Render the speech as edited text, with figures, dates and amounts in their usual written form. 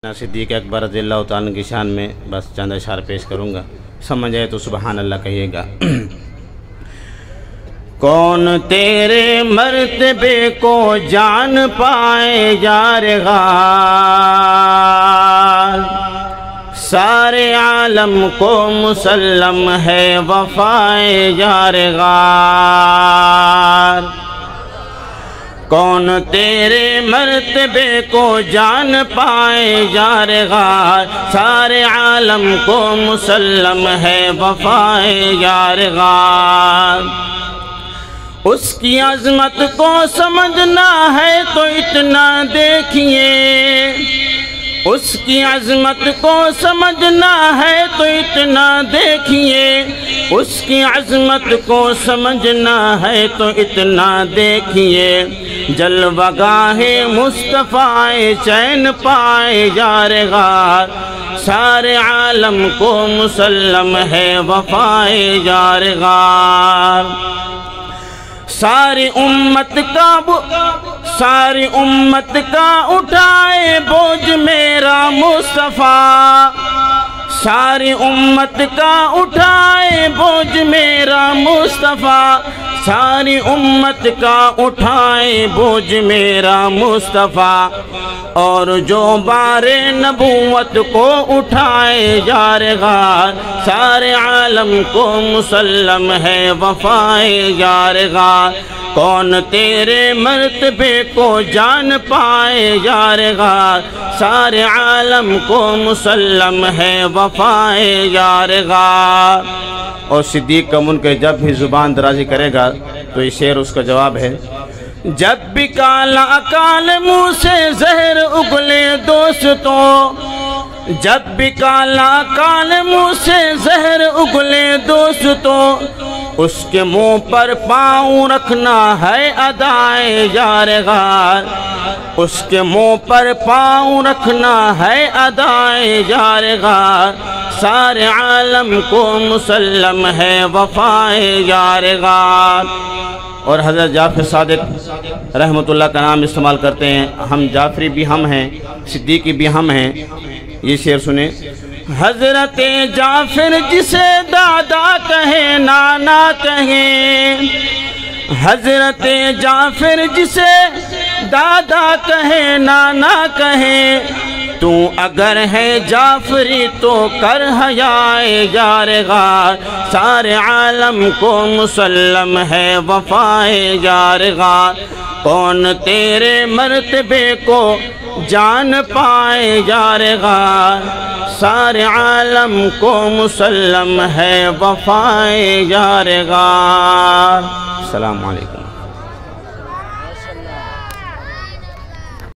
صدیق اکبر رضی اللہ تعالیٰ کی شان میں بس چند اشعار پیش کروں گا، سمجھ آئے تو سبحان اللہ کہیے گا۔ کون تیرے مرتبے کو جان پائے جارغار، سارے عالم کو مسلم ہے وفائے جارغار۔ کون تیرے مرتبے کو جان پائے جارغار، سارے عالم کو مسلم ہے وفائے جارغار۔ اس کی عظمت کو سمجھنا ہے تو اتنا دیکھیے، اس کی عظمت کو سمجھنا ہے تو اتنا دیکھیے، اس کی عظمت کو سمجھنا ہے تو اتنا دیکھیے۔ جلوہ گاہ مصطفیٰ چین پائے جارغار، سارے عالم کو مسلم ہے وفائے جارغار۔ ساری امت کا اٹھائے بوجھ میرا مصطفیٰ، ساری امت کا اٹھائے بوجھ میرا مصطفیٰ، ساری امت کا اٹھائے بوجھ میرا مصطفیٰ۔ اور جو بار نبوت کو اٹھائے جارغار، سارے عالم کو مسلم ہے وفائے جارغار۔ کون تیرے مرتبے کو جان پائے جارغار، سارے عالم کو مسلم ہے وفائے جارغار۔ اور صدیق کا منکر جب بھی زبان درازی کرے گا تو یہ شعر اس کا جواب ہے۔ جب بھی کالا کال منہ سے زہر اگلے دوستوں، جب بھی کالا کال منہ سے زہر اگلے دوستوں، اس کے منہ پر پاؤں رکھنا ہے ادائے جارغار، اس کے منہ پر پاؤں رکھنا ہے ادائے جارغار۔ سارے عالم کو مسلم ہے وفائے جارغار۔ اور حضرت جعفر صادق رحمۃ اللہ کا نام استعمال کرتے ہیں، ہم جعفری بھی ہم ہیں، صدیقی بھی ہم ہیں۔ یہ شعر سنیں۔ حضرت جعفر جسے دادا کہیں نانا کہیں، حضرت جعفر جسے دادا کہیں نانا کہیں، تو اگر ہے جعفری تو کر حیائے جارغار، سارے عالم کو مسلم ہے وفائے جارغار۔ کون تیرے مرتبے کو جان پائے جارغار، سارے عالم کو مسلم ہے وفائے جارغار۔ السلام علیکم۔